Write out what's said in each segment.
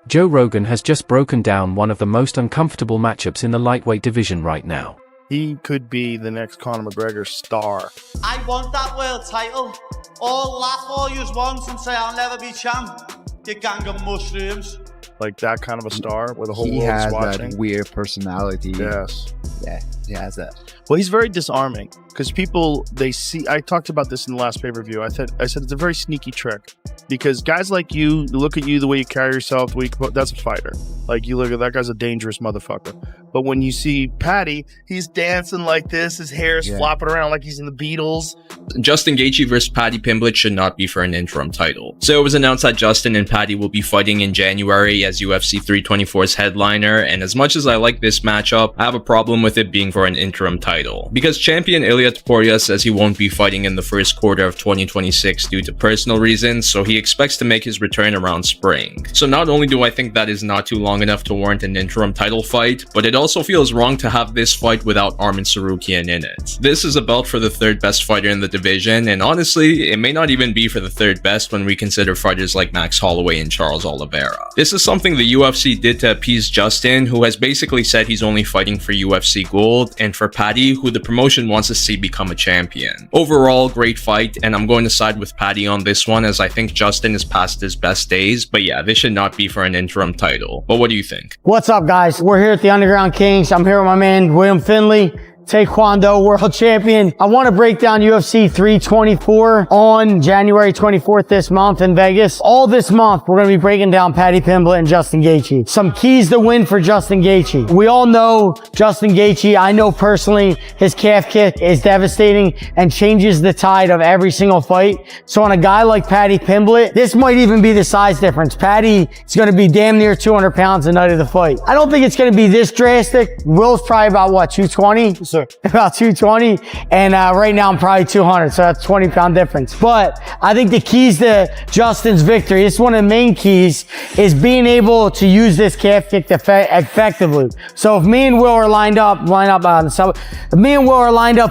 Joe Rogan has just broken down one of the most uncomfortable matchups in the lightweight division right now. He could be the next Conor McGregor star. I want that world title. All you want and say I'll never be champ. You gang of mushrooms. Like that kind of a star where the whole He world's has watching. that weird personality. Yes. Yeah, he has that. Well, he's very disarming because people, they see, I talked about this in the last pay-per-view. I said it's a very sneaky trick because guys like you look at you, the way you carry yourself, the way you, that's a fighter. Like you look at that guy's a dangerous motherfucker. But when you see Paddy, he's dancing like this, his hair is flopping around like he's in the Beatles. Justin Gaethje versus Paddy Pimblett should not be for an interim title. So it was announced that Justin and Paddy will be fighting in January as UFC 324's headliner, and as much as I like this matchup, I have a problem with it being for an interim title. Because champion Ilya Topuria says he won't be fighting in the first quarter of 2026 due to personal reasons, so he expects to make his return around spring. So not only do I think that is not too long enough to warrant an interim title fight, but it also feels wrong to have this fight without Arman Tsarukyan in it. This is a belt for the third best fighter in the division, and honestly, it may not even be for the third best when we consider fighters like Max Holloway and Charles Oliveira. This is something the UFC did to appease Justin, who has basically said he's only fighting for UFC gold, and for Paddy, who the promotion wants to see become a champion. Overall, great fight, and I'm going to side with Paddy on this one as I think Justin is past his best days, but yeah, this should not be for an interim title. But what do you think? What's up, guys? We're here at the Underground Kings. I'm here with my man, William Finley, Taekwondo world champion. I want to break down UFC 324 on January 24th this month in Vegas. All this month, we're going to be breaking down Paddy Pimblett and Justin Gaethje. Some keys to win for Justin Gaethje. We all know Justin Gaethje. I know personally his calf kick is devastating and changes the tide of every single fight. So on a guy like Paddy Pimblett, this might even be the size difference. Paddy is going to be damn near 200 pounds the night of the fight. I don't think it's going to be this drastic. Will's probably about what, 220? About 220, and right now I'm probably 200, so that's 20-pound difference. But I think the keys to Justin's victory, this is one of the main keys, is being able to use this calf kick effectively. So if me and Will are lined up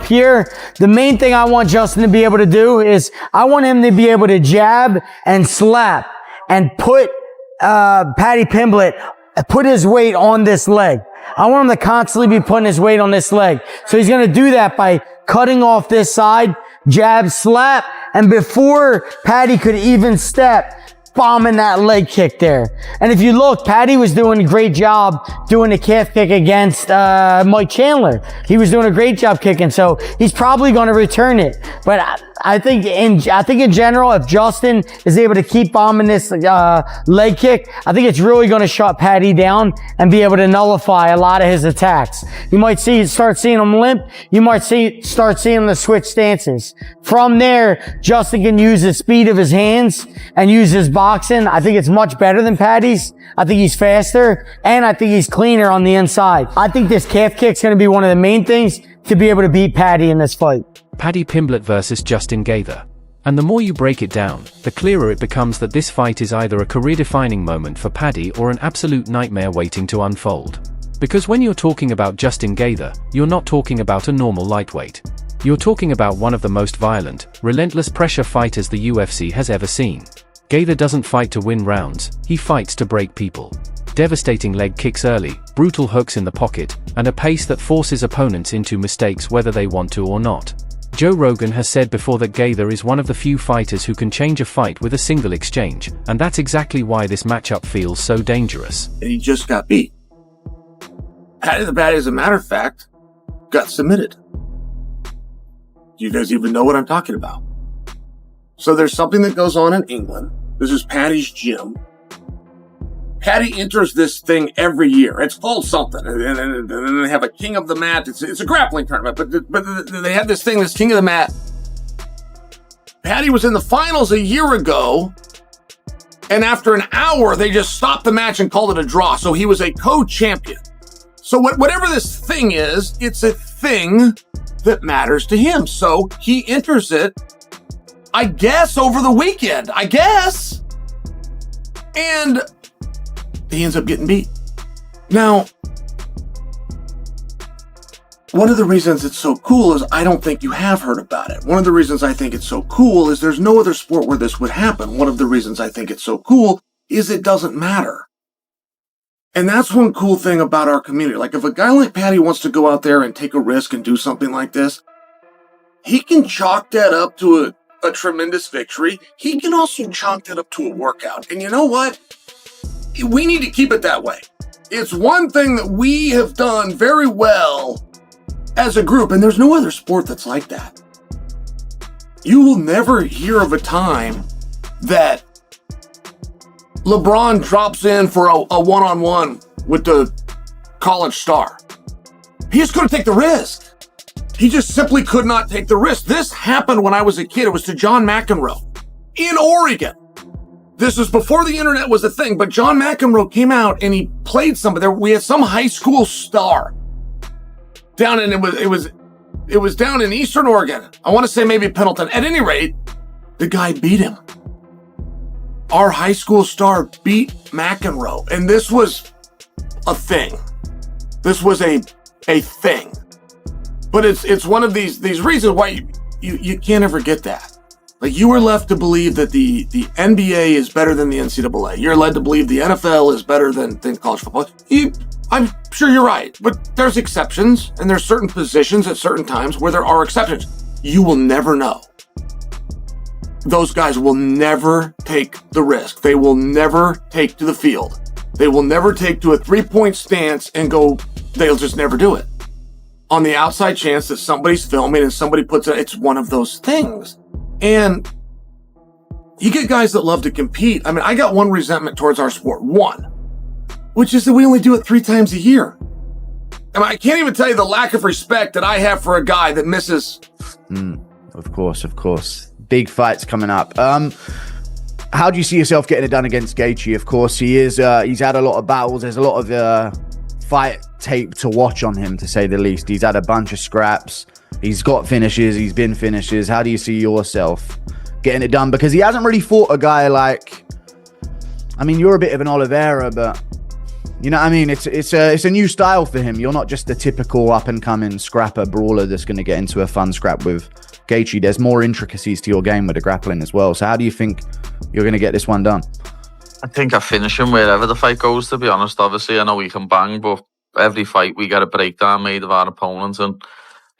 here, the main thing I want Justin to be able to do is I want him to be able to jab and slap and put Paddy Pimblett, put his weight on this leg. I want him to constantly be putting his weight on this leg. So he's going to do that by cutting off this side, jab, slap, and before Paddy could even step, bombing that leg kick there. And if you look, Paddy was doing a great job doing the calf kick against Mike Chandler. He was doing a great job kicking, so he's probably going to return it. But I think in general, if Justin is able to keep bombing this leg kick, I think it's really going to shut Paddy down and be able to nullify a lot of his attacks. You might start seeing him limp. You might start seeing him to switch stances. From there, Justin can use the speed of his hands and use his boxing. I think it's much better than Paddy's. I think he's faster, and I think he's cleaner on the inside. I think this calf kick's going to be one of the main things to be able to beat Paddy in this fight. Paddy Pimblett versus Justin Gaethje. And the more you break it down, the clearer it becomes that this fight is either a career-defining moment for Paddy or an absolute nightmare waiting to unfold. Because when you're talking about Justin Gaethje, you're not talking about a normal lightweight. You're talking about one of the most violent, relentless pressure fighters the UFC has ever seen. Gaethje doesn't fight to win rounds, he fights to break people. Devastating leg kicks early, brutal hooks in the pocket, and a pace that forces opponents into mistakes whether they want to or not. Joe Rogan has said before that Gaethje is one of the few fighters who can change a fight with a single exchange, and that's exactly why this matchup feels so dangerous. And he just got beat. Paddy the Baddy, as a matter of fact, got submitted. Do you guys even know what I'm talking about? So there's something that goes on in England. This is Paddy's gym. Paddy enters this thing every year. It's called something. And then they have a king of the mat. It's a grappling tournament, but they have this thing, this king of the mat. Paddy was in the finals a year ago, and after an hour, they just stopped the match and called it a draw. So he was a co-champion. So whatever this thing is, it's a thing that matters to him. So he enters it, I guess, over the weekend. I guess. And he ends up getting beat. Now, one of the reasons it's so cool is I don't think you have heard about it. One of the reasons I think it's so cool is there's no other sport where this would happen. One of the reasons I think it's so cool is it doesn't matter. And that's one cool thing about our community. Like, if a guy like Paddy wants to go out there and take a risk and do something like this, he can chalk that up to a tremendous victory. He can also chalk that up to a workout. And you know what? We need to keep it that way. It's one thing that we have done very well as a group, and there's no other sport that's like that. You will never hear of a time that LeBron drops in for a one-on-one with the college star. He's going to take the risk. He just simply could not take the risk. This happened when I was a kid. It was to John McEnroe in Oregon. This was before the internet was a thing, but John McEnroe came out and he played somebody. We had some high school star down in, it was down in Eastern Oregon. I want to say maybe Pendleton. At any rate, the guy beat him. Our high school star beat McEnroe, and this was a thing. This was a thing. But it's one of these reasons why you can't ever get that. Like, you were left to believe that the NBA is better than the NCAA. You're led to believe the NFL is better than college football. I'm sure you're right, but there's exceptions, and there's certain positions at certain times where there are exceptions. You will never know. Those guys will never take the risk. They will never take to the field. They will never take to a three-point stance and go, they'll just never do it. On the outside chance that somebody's filming and somebody puts it, it's one of those things. And you get guys that love to compete. I mean, I got one resentment towards our sport. One, which is that we only do it 3 times a year. I mean, I can't even tell you the lack of respect that I have for a guy that misses. Of course. Big fights coming up. How do you see yourself getting it done against Gaethje? Of course, he's had a lot of battles. There's a lot of fight tape to watch on him, to say the least. He's had a bunch of scraps. He's got finishes. He's been finishes. How do you see yourself getting it done? Because he hasn't really fought a guy like... I mean, you're a bit of an Oliveira, but... You know what I mean? It's a new style for him. You're not just a typical up-and-coming scrapper brawler that's going to get into a fun scrap with Gaethje. There's more intricacies to your game with the grappling as well. So how do you think you're going to get this one done? I think I finish him wherever the fight goes, to be honest. Obviously, I know he can bang, but every fight we get a breakdown made of our opponent, and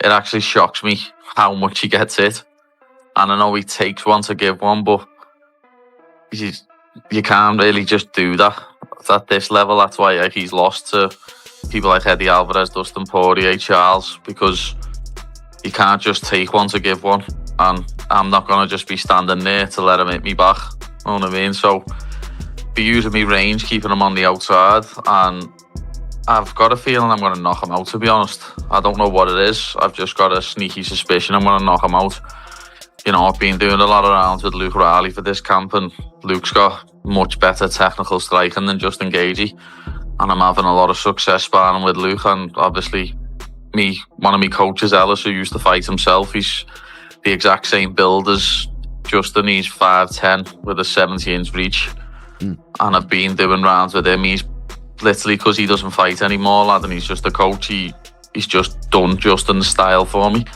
it actually shocks me how much he gets hit. And I know he takes one to give one, but you can't really just do that at this level. That's why he's lost to people like Eddie Alvarez, Dustin Poirier, Charles, because you can't just take one to give one. And I'm not going to just be standing there to let him hit me back. You know what I mean? So be using me range, keeping him on the outside, and I've got a feeling I'm going to knock him out, to be honest. I don't know what it is. I've just got a sneaky suspicion I'm going to knock him out. You know, I've been doing a lot of rounds with Luke Riley for this camp, and Luke's got much better technical striking than Justin Gaethje, and I'm having a lot of success sparring with Luke. And obviously, one of my coaches, Ellis, who used to fight himself, he's the exact same build as Justin. He's 5'10" with a 70-inch reach, and I've been doing rounds with him. He's literally, because he doesn't fight anymore, lad, and he's just a coach, he's just done Justin's style for me.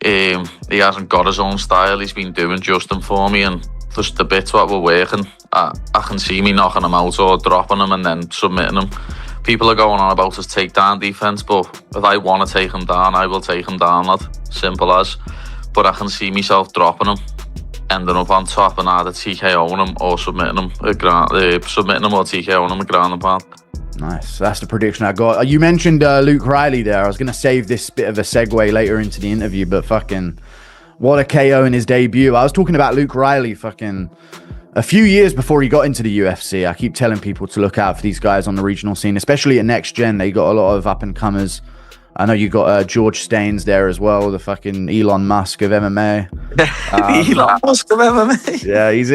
He hasn't got his own style. He's been doing Justin for me, and just the bits what we're working, I can see me knocking him out or dropping him and then submitting him. People are going on about his takedown defense, but if I want to take him down, I will take him down, lad. Simple as. But I can see myself dropping him, ending up on top and either TKOing him or submitting him or TKOing him a ground and pound. Nice. That's the prediction I got. You mentioned Luke Riley there. I was going to save this bit of a segue later into the interview, but fucking what a KO in his debut. I was talking about Luke Riley fucking a few years before he got into the UFC. I keep telling people to look out for these guys on the regional scene, especially at Next Gen. They got a lot of up-and-comers. I know you got George Staines there as well, the fucking Elon Musk of MMA. Elon Musk of MMA. Yeah, he's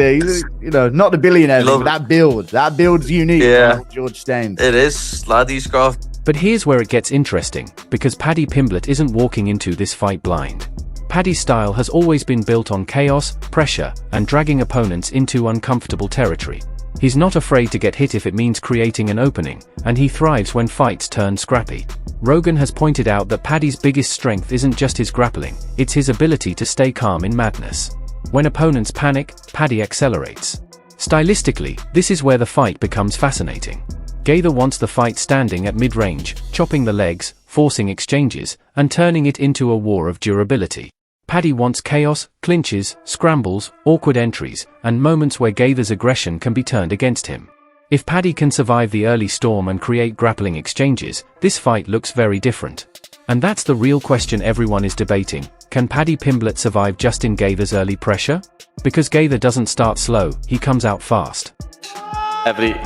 you know, not the billionaire, but that build's unique. Yeah, George Staines. It is, lad. He's got. But here's where it gets interesting, because Paddy Pimblett isn't walking into this fight blind. Paddy's style has always been built on chaos, pressure, and dragging opponents into uncomfortable territory. He's not afraid to get hit if it means creating an opening, and he thrives when fights turn scrappy. Rogan has pointed out that Paddy's biggest strength isn't just his grappling, it's his ability to stay calm in madness. When opponents panic, Paddy accelerates. Stylistically, this is where the fight becomes fascinating. Gaethje wants the fight standing at mid-range, chopping the legs, forcing exchanges, and turning it into a war of durability. Paddy wants chaos, clinches, scrambles, awkward entries, and moments where Gaethje's aggression can be turned against him. If Paddy can survive the early storm and create grappling exchanges, this fight looks very different. And that's the real question everyone is debating. Can Paddy Pimblett survive Justin Gaethje's early pressure? Because Gaethje doesn't start slow, he comes out fast.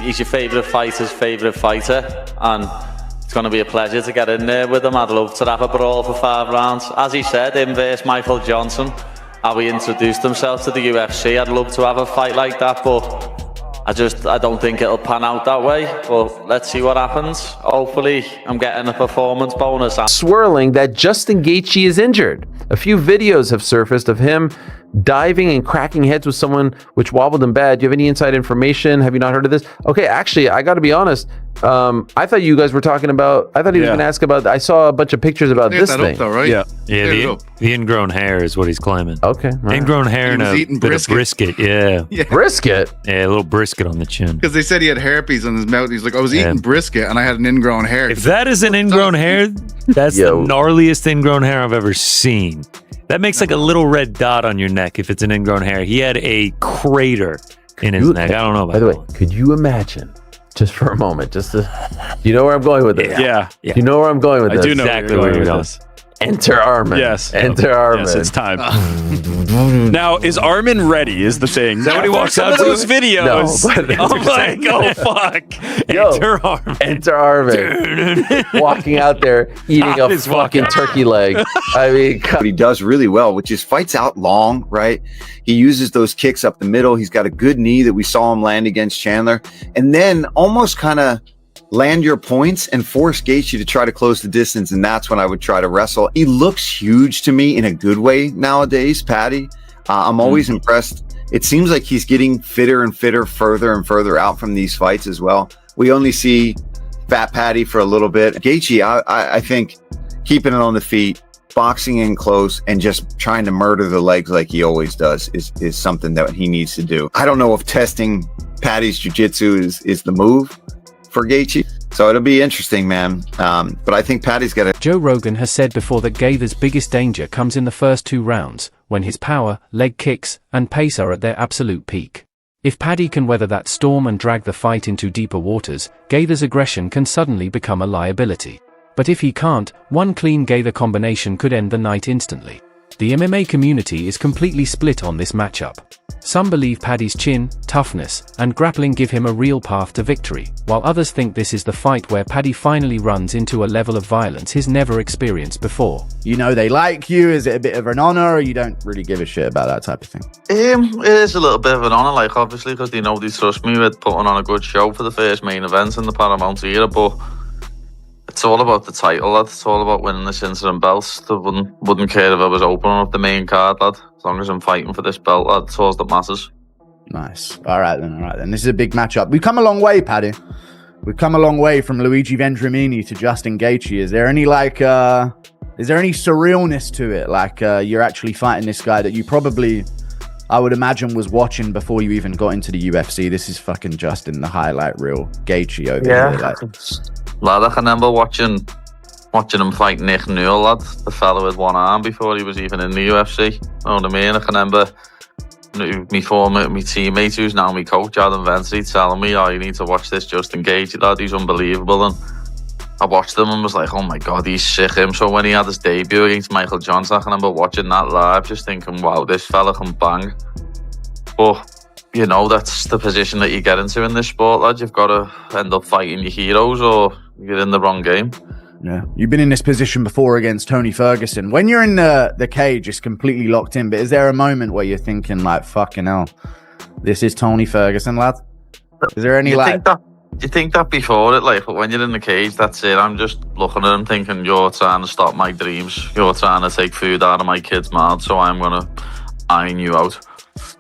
He's your favourite fighter's favourite fighter, and it's going to be a pleasure to get in there with him. I'd love to have a brawl for 5 rounds. As he said, him versus Michael Johnson, how he introduced himself to the UFC. I'd love to have a fight like that, but I don't think it'll pan out that way. But let's see what happens. Hopefully, I'm getting a performance bonus. Swirling that Justin Gaethje is injured. A few videos have surfaced of him diving and cracking heads with someone which wobbled him bad. Do you have any inside information? Have you not heard of this? Okay, actually, I got to be honest. I thought you guys were talking about. I thought he was going to ask about. I saw a bunch of pictures about this thing. Though, right? Yeah. The ingrown hair is what he's claiming. Okay, right. Ingrown hair and a bit of brisket. Yeah. Brisket. Yeah, a little brisket on the chin. Because they said he had herpes on his mouth. He's like, I was eating brisket and I had an ingrown hair. If that is an ingrown hair, that's the gnarliest ingrown hair I've ever seen. That makes like a little red dot on your neck if it's an ingrown hair. He had a crater in his neck. I don't know about that. By the way, could you imagine, just for a moment, you know where I'm going with this? Yeah. You know where I'm going with this? I do know exactly where you're going. Enter Armin. Yes. Enter Armin. Yes, it's time. Now, is Armin ready is the thing. Nobody walks out to those videos. No, I'm like, oh, fuck. Enter Armin. Enter Armin. Walking out there, eating a fucking turkey leg. I mean, what he does really well, which is fights out long, right? He uses those kicks up the middle. He's got a good knee that we saw him land against Chandler. And then almost kind of land your points and force Gaethje to try to close the distance, and that's when I would try to wrestle. He looks huge to me in a good way nowadays, Paddy. I'm always impressed. It seems like he's getting fitter and fitter, further and further out from these fights as well. We only see Fat Paddy for a little bit. Gaethje, I think keeping it on the feet, boxing in close, and just trying to murder the legs like he always does is something that he needs to do. I don't know if testing Paddy's jiu-jitsu is the move for Gaethje. So it'll be interesting, man. But I think Paddy's got it. Joe Rogan has said before that Gaethje's biggest danger comes in the first 2 rounds, when his power, leg kicks, and pace are at their absolute peak. If Paddy can weather that storm and drag the fight into deeper waters, Gaethje's aggression can suddenly become a liability. But if he can't, one clean Gaethje combination could end the night instantly. The MMA community is completely split on this matchup. Some believe Paddy's chin, toughness, and grappling give him a real path to victory, while others think this is the fight where Paddy finally runs into a level of violence he's never experienced before. You know they like you, is it a bit of an honor, or you don't really give a shit about that type of thing? It is a little bit of an honor, like obviously, because they know they trust me with putting on a good show for the first main event in the Paramount era, but it's all about the title, lad. It's all about winning this interim belt. I wouldn't care if I was opening up the main card, lad. As long as I'm fighting for this belt, lad, it's all that matters. Nice. All right then. This is a big matchup. We've come a long way, Paddy. We've come a long way from Luigi Vendramini to Justin Gaethje. Is there any surrealness to it? Like you're actually fighting this guy that you probably, I would imagine, was watching before you even got into the UFC. This is fucking Justin, the highlight reel. Gaethje over here. Like. Lad, I can remember watching him fight Nick Newell, lad, the fella with one arm before he was even in the UFC. You know what I mean? I can remember my teammate, who's now my coach, Adam Ventry, telling me, oh, you need to watch this Justin Gaethje, lad, he's unbelievable. And I watched him and was like, oh my God, he's sick. So when he had his debut against Michael Johnson, I can remember watching that live, just thinking, wow, this fella can bang. But you know, that's the position that you get into in this sport, lad. You've got to end up fighting your heroes or you're in the wrong game. Yeah, you've been in this position before against Tony Ferguson. When you're in the cage, it's completely locked in. But is there a moment where you're thinking, like, fucking hell, this is Tony Ferguson, lad? Is there any, you think that before it, like, but when you're in the cage, that's it. I'm just looking at him thinking, you're trying to stop my dreams. You're trying to take food out of my kids' mouths, so I'm going to iron you out.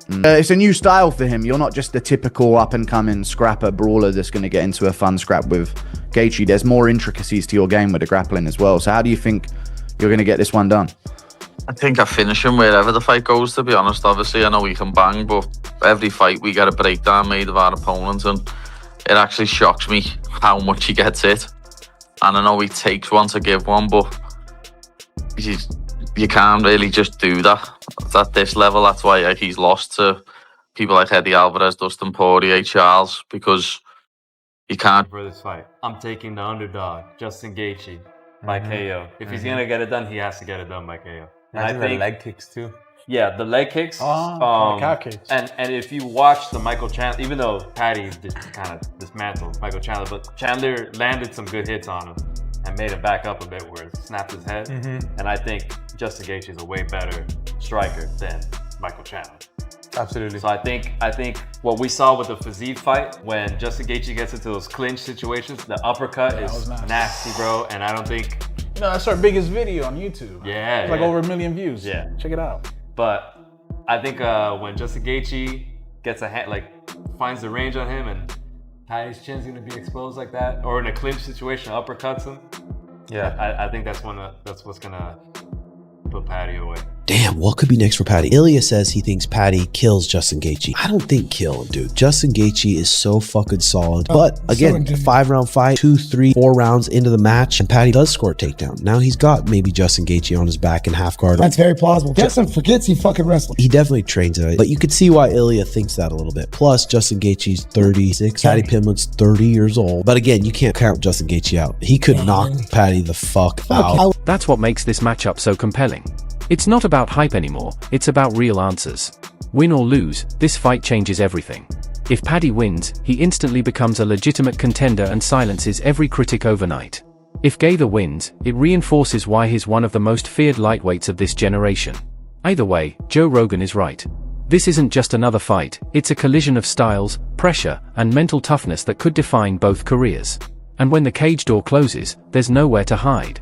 It's a new style for him. You're not just the typical up-and-coming scrapper brawler that's going to get into a fun scrap with Gaethje. There's more intricacies to your game with the grappling as well. So how do you think you're going to get this one done? I think I finish him wherever the fight goes, to be honest. Obviously, I know he can bang, but every fight we get a breakdown made of our opponent, and it actually shocks me how much he gets hit. And I know he takes one to give one, but you can't really just do that at this level. That's why he's lost to people like Eddie Alvarez, Dustin Poirier, Charles, because you can't. For this fight, I'm taking the underdog, Justin Gaethje, by KO. If he's gonna get it done, he has to get it done by KO. And I think the leg kicks too. Yeah, the leg kicks. Cow kicks. And if you watch the Michael Chandler, even though Paddy kind of dismantled Michael Chandler, but Chandler landed some good hits on him and made him back up a bit where it snapped his head. And I think Justin Gaethje is a way better striker than Michael Chandler. Absolutely. So I think what we saw with the Fiziev fight, when Justin Gaethje gets into those clinch situations, the uppercut is nasty, bro. And I don't think... You know, that's our biggest video on YouTube. Yeah. It's like over 1 million views. Yeah. Check it out. But I think when Justin Gaethje gets a hand, like finds the range on him, and Paddy's chin's gonna be exposed like that, or in a clinch situation, uppercuts him. Yeah, I think that's what's gonna put Paddy away. Damn, what could be next for Paddy? Ilya says he thinks Paddy kills Justin Gaethje. I don't think kill him, dude. Justin Gaethje is so fucking solid. But again, 5-round fight, 2, 3, 4 rounds into the match, and Paddy does score a takedown. Now he's got maybe Justin Gaethje on his back in half guard. That's very plausible. Justin forgets he fucking wrestled. He definitely trains it, but you could see why Ilya thinks that a little bit. Plus, Justin Gaethje's 36, Paddy Pimblett's 30 years old. But again, you can't count Justin Gaethje out. He could knock Paddy the fuck out. That's what makes this matchup so compelling. It's not about hype anymore, it's about real answers. Win or lose, this fight changes everything. If Paddy wins, he instantly becomes a legitimate contender and silences every critic overnight. If Gaethje wins, it reinforces why he's one of the most feared lightweights of this generation. Either way, Joe Rogan is right. This isn't just another fight, it's a collision of styles, pressure, and mental toughness that could define both careers. And when the cage door closes, there's nowhere to hide.